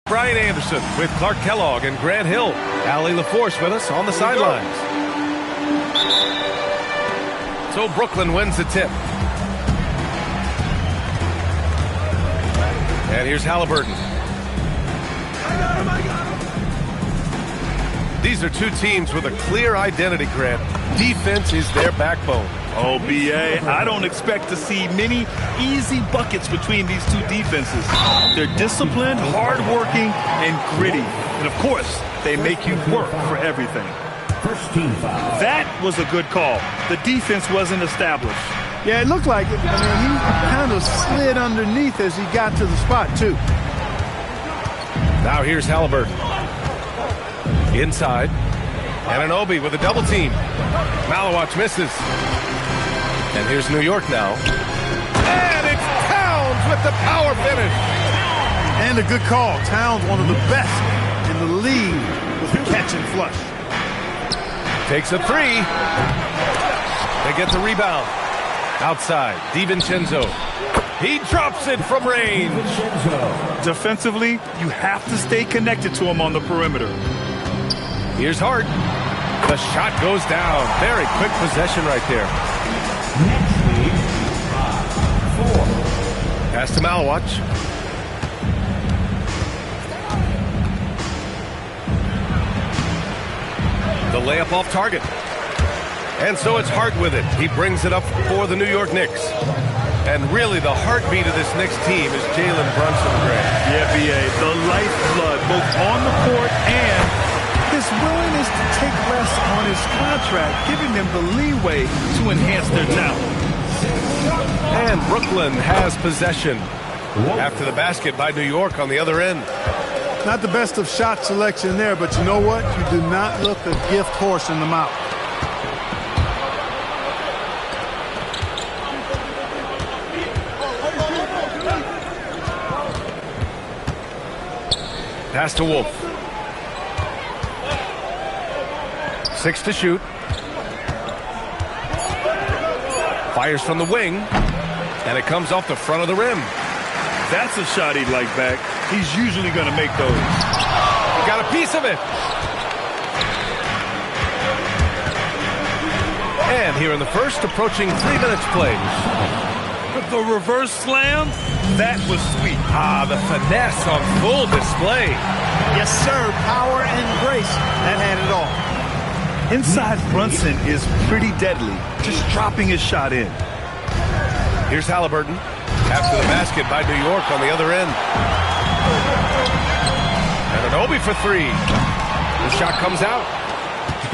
Brian Anderson with Clark Kellogg and Grant Hill. Allie LaForce with us on the sidelines. So Brooklyn wins the tip. And here's Halliburton. These are two teams with a clear identity, Grant. Defense is their backbone. Oh, B.A., I don't expect to see many easy buckets between these two defenses. They're disciplined, hardworking, and gritty. And, of course, they make you work for everything. First team foul. That was a good call. The defense wasn't established. Yeah, it looked like it. I mean, he kind of slid underneath as he got to the spot, too. Now here's Halliburton. Inside. Anunoby with a double team. Malawach misses. And here's New York now. And it's Towns with the power finish. And a good call. Towns, one of the best in the league with the catch and flush. Takes a three. They get the rebound. Outside, DiVincenzo. He drops it from range. Defensively, you have to stay connected to him on the perimeter. Here's Hart. The shot goes down. Very quick possession right there. Next week, 4. Pass to Malawach. The layup off target. And so it's Hart with it. He brings it up for the New York Knicks. And really the heartbeat of this Knicks team is Jalen Brunson, Grant. Yeah, B.A., the lifeblood, both on the court and his willingness to take less on his contract, giving them the leeway to enhance their talent. And Brooklyn has possession after the basket by New York on the other end. Not the best of shot selection there, but you know what? You do not look a gift horse in the mouth. Pass to Wolf. 6 to shoot. Fires from the wing. And it comes off the front of the rim. That's a shot he'd like back. He's usually going to make those. Got a piece of it. And here in the first, approaching 3 minutes played. But the reverse slam, that was sweet. Ah, the finesse on full display. Yes, sir. Power and grace. That had it all. Inside Brunson is pretty deadly, just dropping his shot in. Here's Halliburton. After the basket by New York on the other end. And Anunoby for 3. The shot comes out.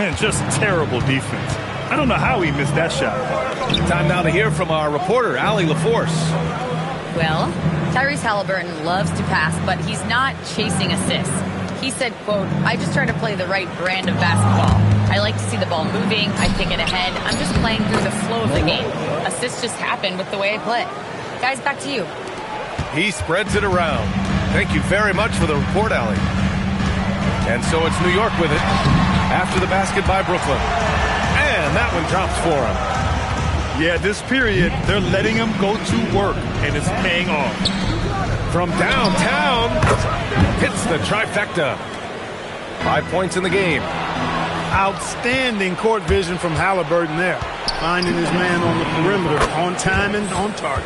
And just terrible defense. I don't know how he missed that shot. Time now to hear from our reporter, Allie LaForce. Well, Tyrese Halliburton loves to pass, but he's not chasing assists. He said, quote, "I just try to play the right brand of basketball. I like to see the ball moving. I kick it ahead. I'm just playing through the flow of the game. Assists just happen with the way I play." Guys, back to you. He spreads it around. Thank you very much for the report, Allie. And so it's New York with it after the basket by Brooklyn. And that one drops for him. Yeah, this period, they're letting him go to work, and it's paying off. From downtown, hits the trifecta. 5 points in the game. Outstanding court vision from Halliburton there. Finding his man on the perimeter, on time and on target.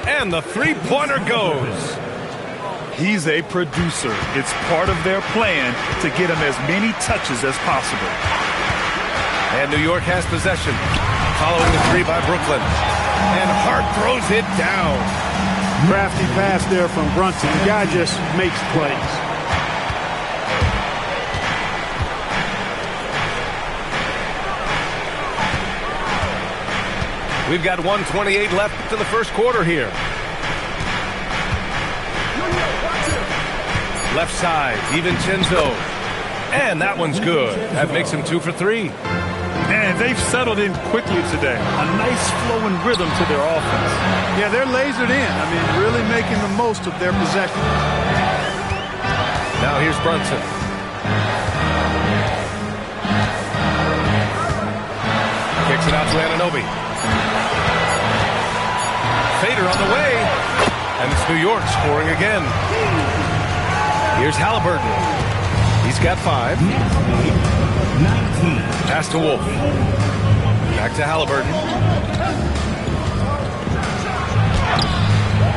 And the three-pointer goes. He's a producer. It's part of their plan to get him as many touches as possible. And New York has possession. Following the 3 by Brooklyn. And Hart throws it down. Crafty pass there from Brunson. The guy just makes plays. We've got 1:28 left in the first quarter here. Left side, DiVincenzo. And that one's good. That makes him 2 for 3. And they've settled in quickly today. A nice flowing rhythm to their offense. Yeah, they're lasered in. I mean, really making the most of their possession. Now here's Brunson. Kicks it out to Anunoby. Fader on the way. And it's New York scoring again. Here's Halliburton. He's got 5. 19. Pass to Wolf. Back to Halliburton.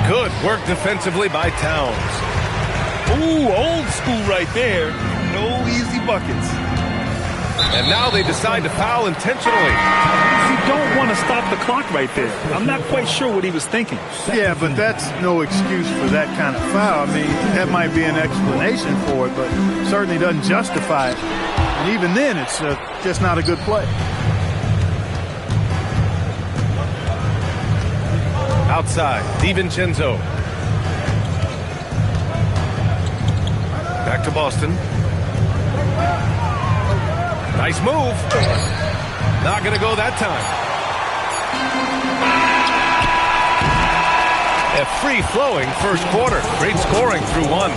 Good work defensively by Towns. Ooh, old school right there. No easy buckets. And now they decide to foul intentionally. You don't want to stop the clock right there. I'm not quite sure what he was thinking. Yeah, but that's no excuse for that kind of foul. I mean, that might be an explanation for it, but certainly doesn't justify it. And even then, it's just not a good play. Outside, DiVincenzo. Back to Boston. Nice move. Not going to go that time. A free-flowing first quarter. Great scoring through 1.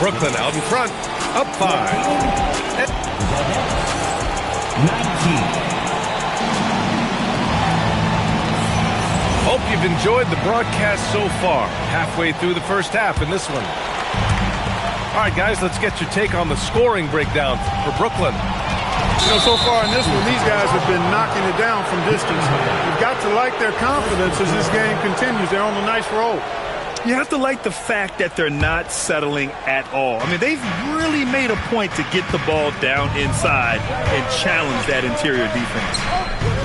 Brooklyn out in front. Up 5. 19. Hope you've enjoyed the broadcast so far. Halfway through the first half in this one. All right, guys, let's get your take on the scoring breakdown for Brooklyn. You know, so far in this one, these guys have been knocking it down from distance. You've got to like their confidence as this game continues. They're on a nice roll. You have to like the fact that they're not settling at all. I mean, they've really made a point to get the ball down inside and challenge that interior defense.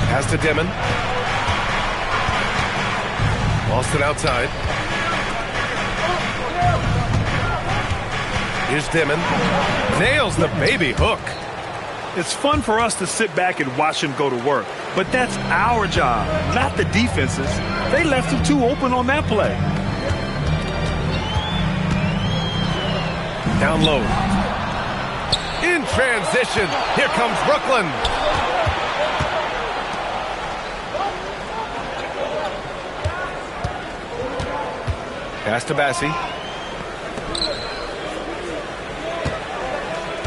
Pass to Dimon. Boston outside. Here's Dimon. Nails the baby hook. It's fun for us to sit back and watch him go to work. But that's our job, not the defense's. They left him too open on that play. Down low. In transition. Here comes Brooklyn. Pass to Bassi.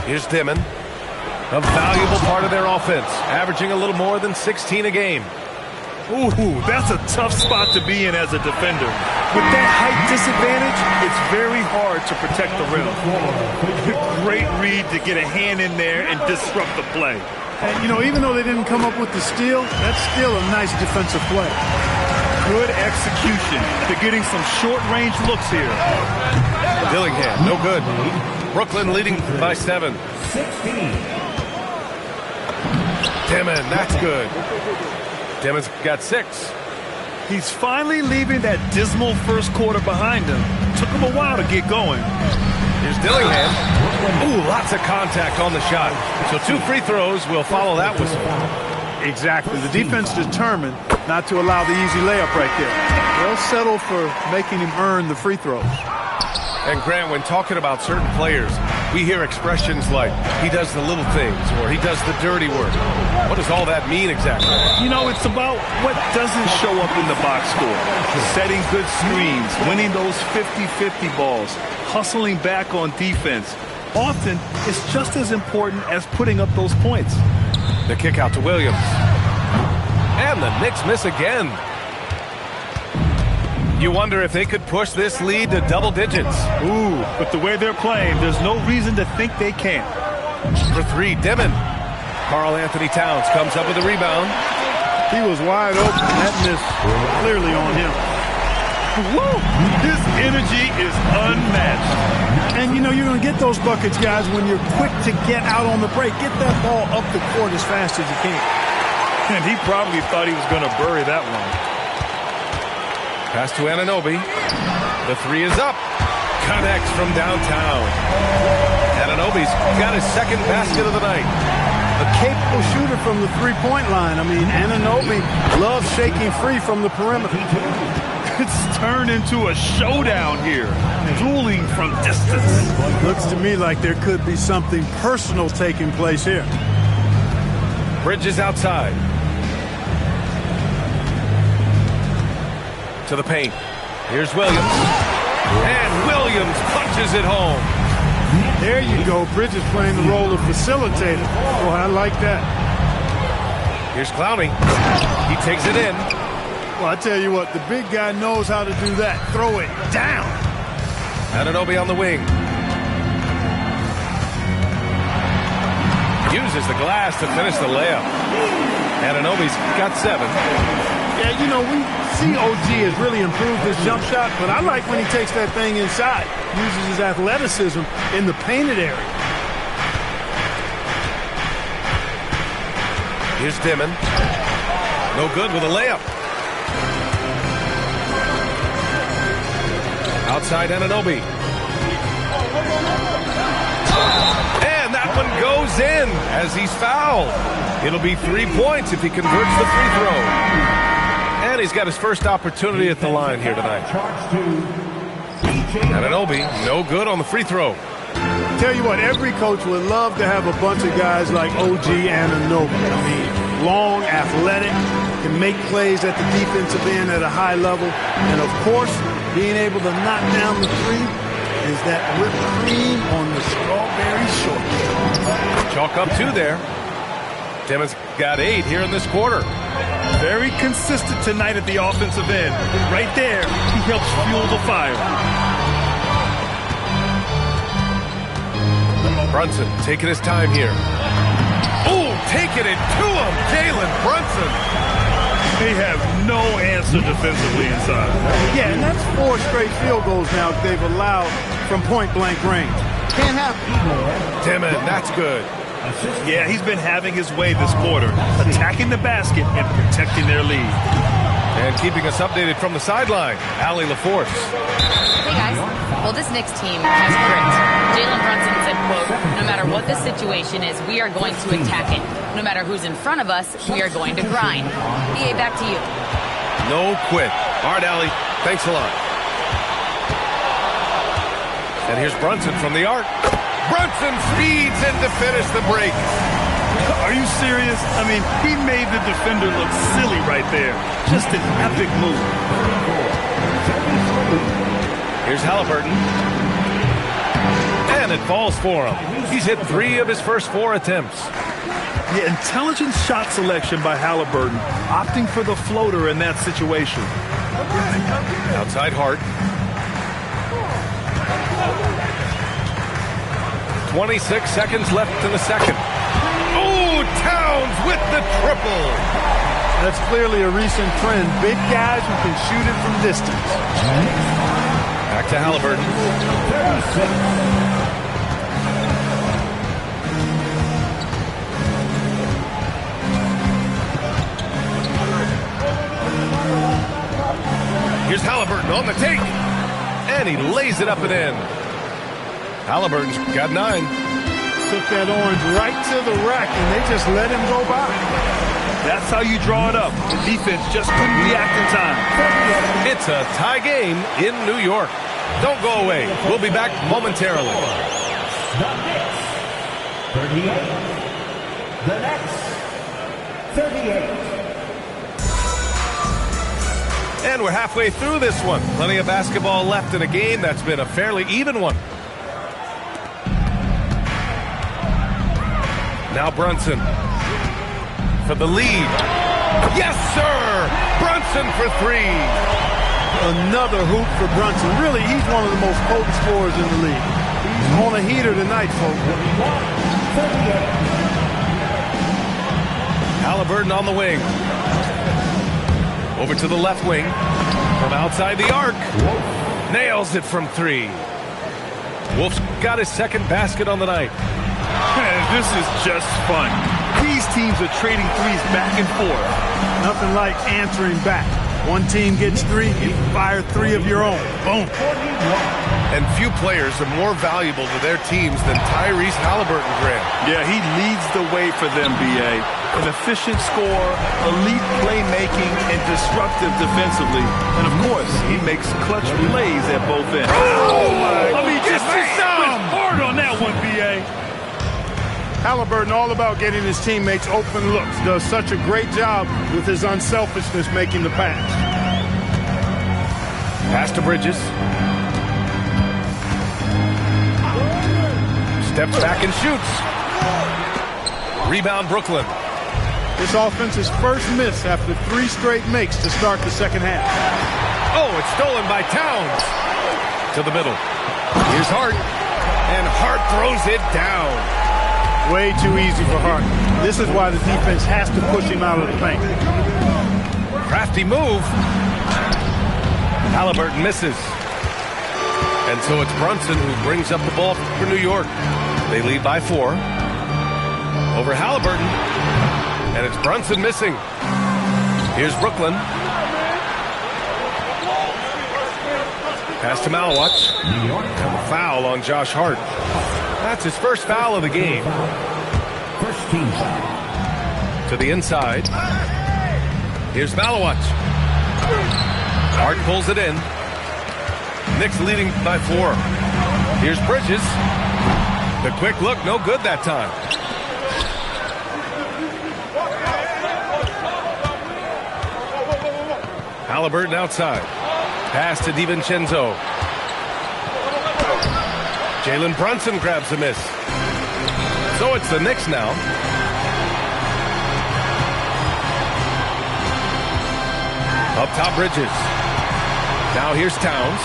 Here's Dimon. A valuable part of their offense, averaging a little more than 16 a game. Ooh, that's a tough spot to be in as a defender. With that height disadvantage, it's very hard to protect the rim. Great read to get a hand in there and disrupt the play. And, you know, even though they didn't come up with the steal, that's still a nice defensive play. Good execution to getting some short-range looks here. Dillingham, no good. Brooklyn leading by 7. 16. Dimon, that's good. Dimon's got 6. He's finally leaving that dismal first quarter behind him. Took him a while to get going. Here's Dillingham. Ooh, lots of contact on the shot. So 2 free throws will follow that whistle. Exactly. The defense determined not to allow the easy layup right there. They'll settle for making him earn the free throws. And Grant, when talking about certain players, we hear expressions like, he does the little things, or he does the dirty work. What does all that mean exactly? You know, it's about what doesn't show up in the box score. Setting good screens, winning those 50-50 balls, hustling back on defense. Often, it's just as important as putting up those points. The kick out to Williams. And the Knicks miss again. You wonder if they could push this lead to double digits. Ooh, but the way they're playing, there's no reason to think they can't. For 3, Dimon. Karl Anthony Towns comes up with a rebound. He was wide open. That miss clearly on him. Woo! His energy is unmatched. And, you know, you're going to get those buckets, guys, when you're quick to get out on the break. Get that ball up the court as fast as you can. And he probably thought he was going to bury that one. Pass to Anunoby. The 3 is up. Connects from downtown. Anunoby's got his second basket of the night. A capable shooter from the three-point line. I mean, Anunoby loves shaking free from the perimeter. It's turned into a showdown here. Dueling from distance. Looks to me like there could be something personal taking place here. Bridges outside. To the paint. Here's Williams. And Williams punches it home. There you go. Bridges playing the role of facilitator. Oh, I like that. Here's Clowney. He takes it in. Well, I tell you what, the big guy knows how to do that. Throw it down. Anunoby on the wing. uses the glass to finish the layup. Anunoby's got 7. Yeah, you know, we see OG has really improved his jump shot, but I like when he takes that thing inside, uses his athleticism in the painted area. Here's Dimon. No good with a layup. Outside Anunoby. And that one goes in as he's fouled. It'll be 3 points if he converts the free throw. And he's got his first opportunity at the line here tonight. Anunoby, no good on the free throw. Tell you what, every coach would love to have a bunch of guys like OG Anunoby. I mean, long, athletic, can make plays at the defensive end at a high level. And, of course, being able to knock down the three is that whipped cream on the strawberry shortcake. Chalk up 2 there. Timmons got 8 here in this quarter. Very consistent tonight at the offensive end. Right there, he helps fuel the fire. Brunson taking his time here. Oh, taking it to him, Jalen Brunson. They have no answer defensively inside. Yeah, and that's 4 straight field goals now they've allowed from point-blank range. Can't happen. Timmons, that's good. Yeah, he's been having his way this quarter, attacking the basket and protecting their lead. And keeping us updated from the sideline, Allie LaForce. Hey, guys. Well, this Knicks team has grit. Jalen Brunson said, quote, no matter what the situation is, we are going to attack it. No matter who's in front of us, we are going to grind. BA, back to you. No quit. All right, Allie. Thanks a lot. And here's Brunson from the arc. Brunson speeds in to finish the break. Are you serious? I mean, he made the defender look silly right there. Just an epic move. Here's Halliburton. And it falls for him. He's hit 3 of his first 4 attempts. Yeah, intelligent shot selection by Halliburton, opting for the floater in that situation. Outside Hart. 26 seconds left in the second. Oh, Towns with the triple. That's clearly a recent trend. Big guys who can shoot it from distance. Back to Halliburton. Here's Halliburton on the take. And he lays it up and in. Halliburton's got 9. Took that orange right to the rack, and they just let him go by. That's how you draw it up. The defense just couldn't react in time. It's a tie game in New York. Don't go away. We'll be back momentarily. The Knicks, 38. The Nets, 38. And we're halfway through this one. Plenty of basketball left in a game that's been a fairly even one. Now Brunson for the lead. Yes, sir! Brunson for 3. Another hoop for Brunson. Really, he's one of the most potent scorers in the league. He's on a heater tonight, folks. Halliburton on the wing. Over to the left wing. From outside the arc. Nails it from 3. Wolf's got his second basket on the night. Man, this is just fun. These teams are trading threes back and forth. Nothing like answering back. One team gets 3, you fire 3 of your own. Boom. And few players are more valuable to their teams than Tyrese Halliburton, Grant. Yeah, he leads the way for them, B.A. An efficient scorer, elite playmaking, and disruptive defensively. And, of course, he makes clutch plays at both ends. Oh, my I mean, just goodness. hard on that one, B.A. Halliburton all about getting his teammates open looks. Does such a great job with his unselfishness making the pass. Pass to Bridges. Steps back and shoots. Rebound Brooklyn. This offense's first miss after 3 straight makes to start the second half. Oh, it's stolen by Towns. To the middle. Here's Hart. And Hart throws it down. Way too easy for Harden. This is why the defense has to push him out of the paint. Crafty move. Halliburton misses. And so it's Brunson who brings up the ball for New York. They lead by 4. Over Halliburton. And it's Brunson missing. Here's Brooklyn. Pass to Malawatch. Foul on Josh Hart. That's his first foul of the game. First team foul. To the inside. Here's Malawatch. Hart pulls it in. Knicks leading by 4. Here's Bridges. The quick look, no good that time. Halliburton outside. Pass to DiVincenzo. Jalen Brunson grabs a miss. So it's the Knicks now. Up top, Bridges. Now here's Towns.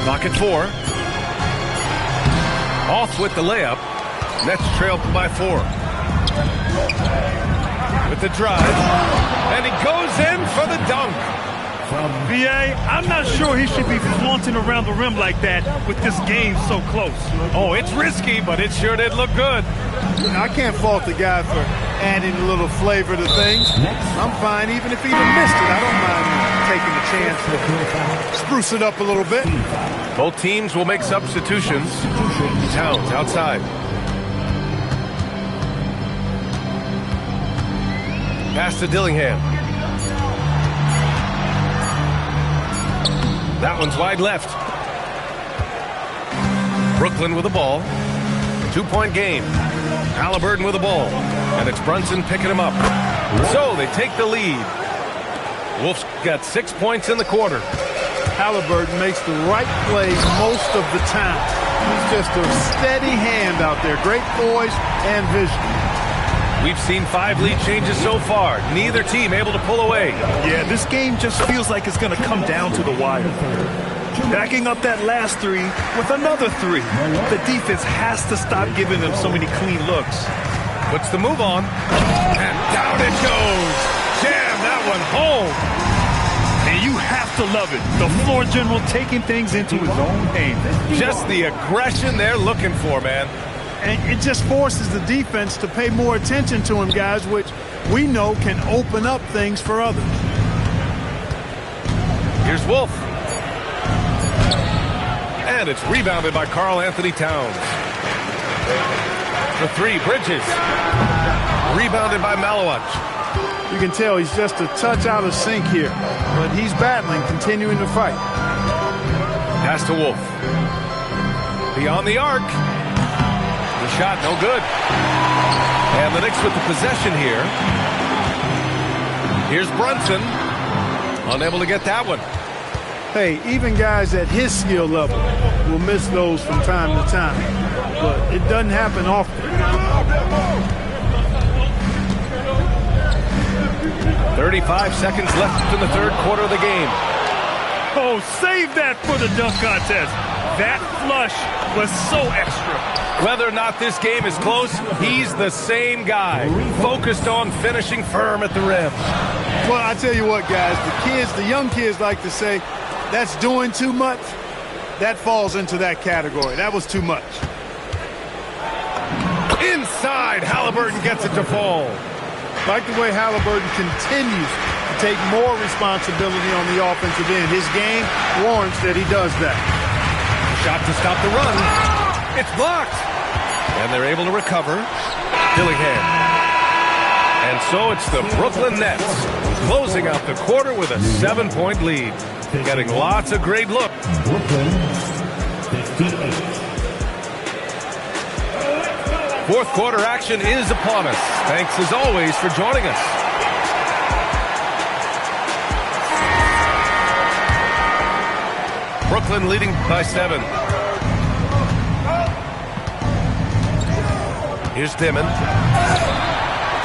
Clock at 4. Off with the layup. Nets trail by 4. With the drive. And he goes in for the dunk. VA, I'm not sure he should be flaunting around the rim like that with this game so close. Oh, it's risky, but it sure did look good. I can't fault the guy for adding a little flavor to things. I'm fine even if he even missed it. I don't mind taking a chance to spruce it up a little bit. Both teams will make substitutions. Towns outside. Pass to Dillingham. That one's wide left. Brooklyn with the ball. 2-point game. Halliburton with the ball. And it's Brunson picking him up. So they take the lead. Wolves got 6 points in the quarter. Halliburton makes the right play most of the time. He's just a steady hand out there. Great poise and vision. We've seen 5 lead changes so far. Neither team able to pull away. Yeah, this game just feels like it's going to come down to the wire. Backing up that last 3 with another 3. The defense has to stop giving them so many clean looks. Puts the move on. And down it goes. Jam that one home. And you have to love it. The floor general taking things into his own hands. Just the aggression they're looking for, man. And it just forces the defense to pay more attention to him, guys, which we know can open up things for others. Here's Wolf. And it's rebounded by Karl Anthony Towns. The 3, Bridges. Rebounded by Malawatch. You can tell he's just a touch out of sync here, but he's battling, continuing to fight. Pass to Wolf. Beyond the arc. The shot, no good. And the Knicks with the possession here. Here's Brunson. Unable to get that one. Hey, even guys at his skill level will miss those from time to time. But it doesn't happen often. 35 seconds left in the third quarter of the game. Oh, save that for the dunk contest. That flush was so extra. Whether or not this game is close, he's the same guy, focused on finishing firm at the rim. Well, I tell you what, guys, the young kids like to say, that's doing too much. That falls into that category. That was too much. Inside, Halliburton gets it to fall. Like the way Halliburton continues to take more responsibility on the offensive end. His game warrants that he does that. Shot to stop the run. It's blocked. And they're able to recover. Dillingham. And so it's the Brooklyn Nets closing out the quarter with a 7-point lead. Getting lots of great looks. Brooklyn, 58. Fourth quarter action is upon us. Thanks as always for joining us. Brooklyn leading by 7. Here's Dimon.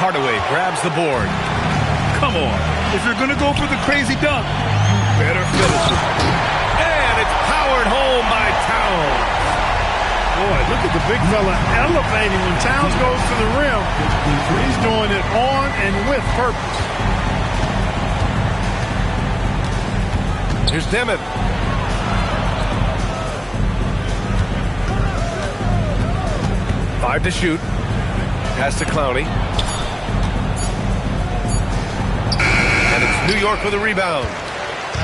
Hardaway grabs the board. Come on. If you're going to go for the crazy dunk, you better finish it. And it's power Powered home by Towns. Boy, look at the big fella elevating when Towns goes to the rim. He's doing it on and with purpose. Here's Dimmitt. Five to shoot. Pass to Clowney. And it's New York with a rebound.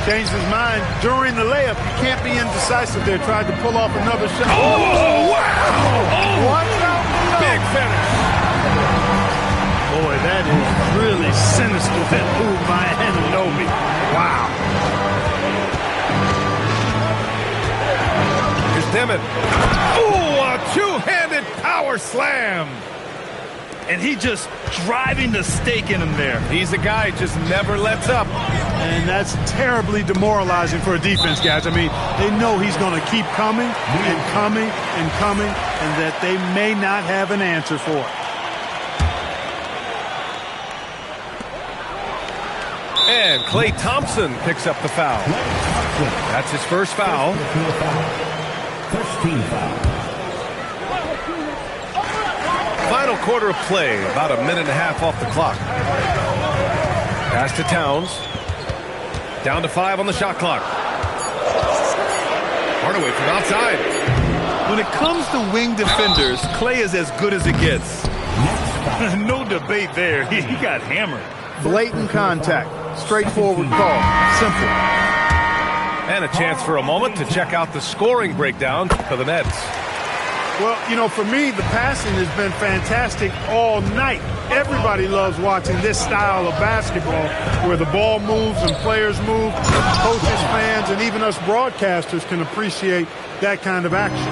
Changed his mind during the layup. You can't be indecisive there. Tried to pull off another shot. Oh, wow! Oh, watch out below. Big finish. Boy, that is really sinister, that move by Anunoby. Wow. Here's Dimmitt. Oh, a two-handed power slam. And he just driving the stake in him there. He's a guy who just never lets up. And that's terribly demoralizing for a defense, guys. I mean, they know he's going to keep coming and coming and coming, and that they may not have an answer for it. And Klay Thompson picks up the foul. That's his first foul. First team foul. Final quarter of play, about a minute and a half off the clock. Pass to Towns. Down to 5 on the shot clock. Hardaway from outside. When it comes to wing defenders, Klay is as good as it gets. No debate there. He got hammered. Blatant contact. Straightforward call. Simple. And a chance for a moment to check out the scoring breakdown for the Nets. Well, you know, for me, the passing has been fantastic all night. Everybody loves watching this style of basketball where the ball moves and players move. Coaches, fans, and even us broadcasters can appreciate that kind of action.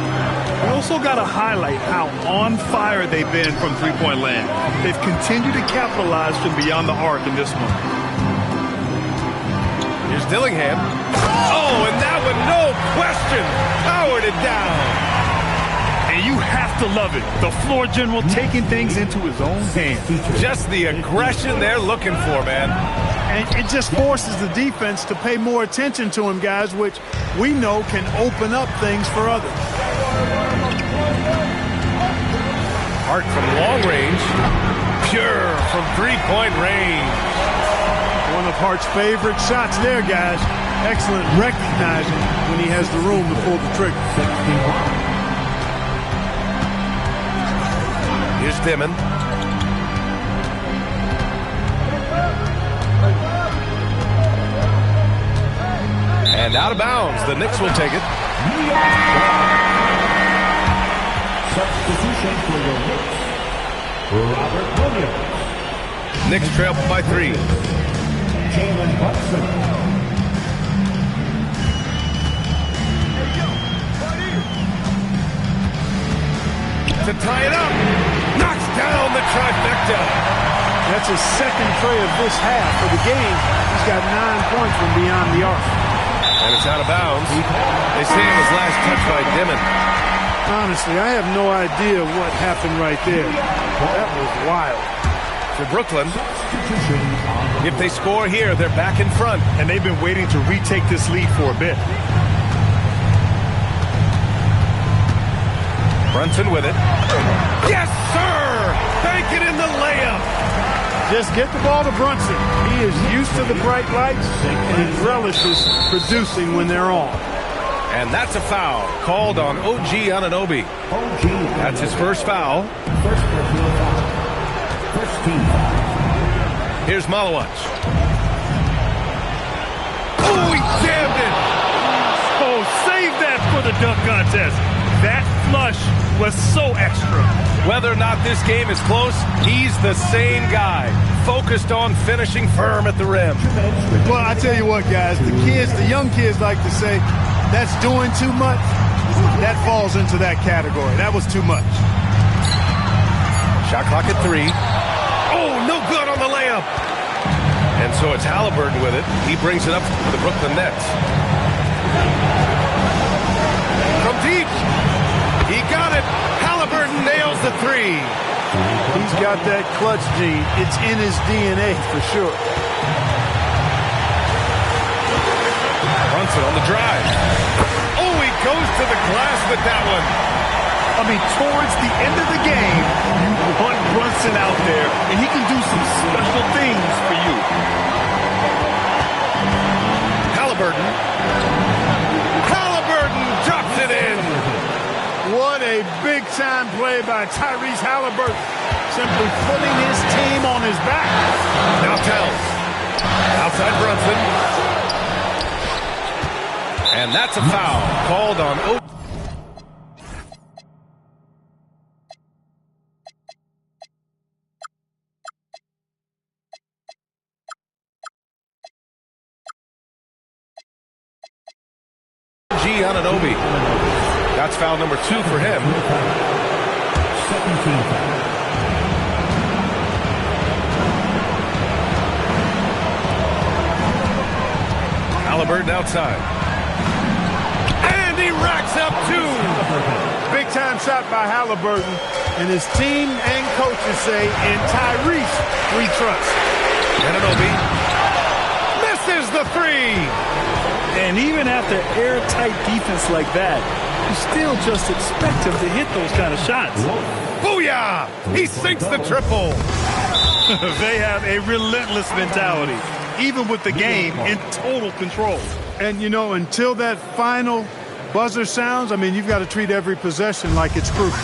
We also got to highlight how on fire they've been from three-point land. They've continued to capitalize from beyond the arc in this one. Here's Dillingham. Oh, and that one, no question, powered it down. And you have to love it. The floor general taking things into his own hands. Just the aggression they're looking for, man. And it just forces the defense to pay more attention to him, guys, which we know can open up things for others. Hart from long range. Pure from three-point range. One of Hart's favorite shots there, guys. Excellent recognizing when he has the room to pull the trigger. Here's Dimon. And out of bounds. The Knicks will take it. Substitution for the Knicks, Robert Williams. Knicks trail by 3. Jalen Brunson. To tie it up. Knocks down the trifecta. That's his second tray of this half for the game. He's got 9 points from beyond the arc. And it's out of bounds. They say it was last touched by Dimon. Honestly, I have no idea what happened right there. That was wild. For Brooklyn, if they score here, they're back in front. And they've been waiting to retake this lead for a bit. Brunson with it. Yes, sir! Bank it in the layup. Just get the ball to Brunson. He is used to the bright lights and he relishes producing when they're on. And that's a foul called on OG Anunoby. That's his first foul. First team foul. Here's Malawach. Oh, he jammed it! Oh, save that for the dunk contest. That flush was so extra. Whether or not this game is close, he's the same guy, focused on finishing firm at the rim. Well, I tell you what, guys, the young kids like to say, that's doing too much. That falls into that category. That was too much. Shot clock at 3. Oh, no good on the layup. And so it's Halliburton with it. He brings it up for the Brooklyn Nets. From deep. He got it. Halliburton nails the 3. He's got that clutch gene. It's in his DNA for sure. Brunson on the drive. Oh, he goes to the glass with that one. I mean, towards the end of the game, you want Brunson out there, and he can do some special things for you. Halliburton drops it in. What a big-time play by Tyrese Halliburton. Simply putting his team on his back. Now Tells. Outside Brunson. And that's a foul called on Gm48. That's foul number 2 for him. 17 foul. Halliburton outside. And he racks up 2. Big-time shot by Halliburton. And his team and coaches say, in Tyrese, we trust. Anunoby misses the 3. And even after airtight defense like that, you still just expect him to hit those kind of shots. Booyah! He sinks the triple. They have a relentless mentality, even with the game in total control. And, you know, until that final buzzer sounds, I mean, you've got to treat every possession like it's crucial.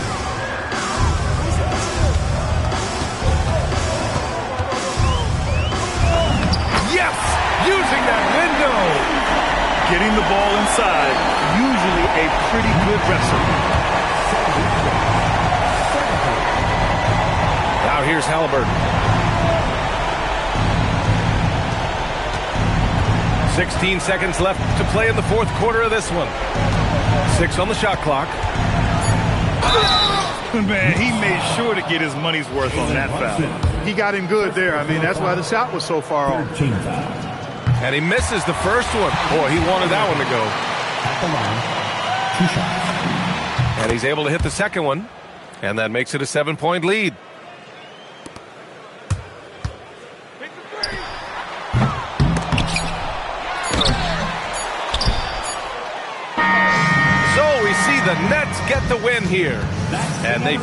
Yes! Using that window. Getting the ball inside, usually a pretty good recipe. Now here's Halliburton. 16 seconds left to play in the 4th quarter of this one. 6 on the shot clock. Man, he made sure to get his money's worth on that foul. He got him good there. I mean, that's why the shot was so far off. 13 foul. And he misses the first one. Boy, he wanted that one to go. At the line, 2 shots. And he's able to hit the second one. And that makes it a 7-point lead. So we see the Nets get the win here. And they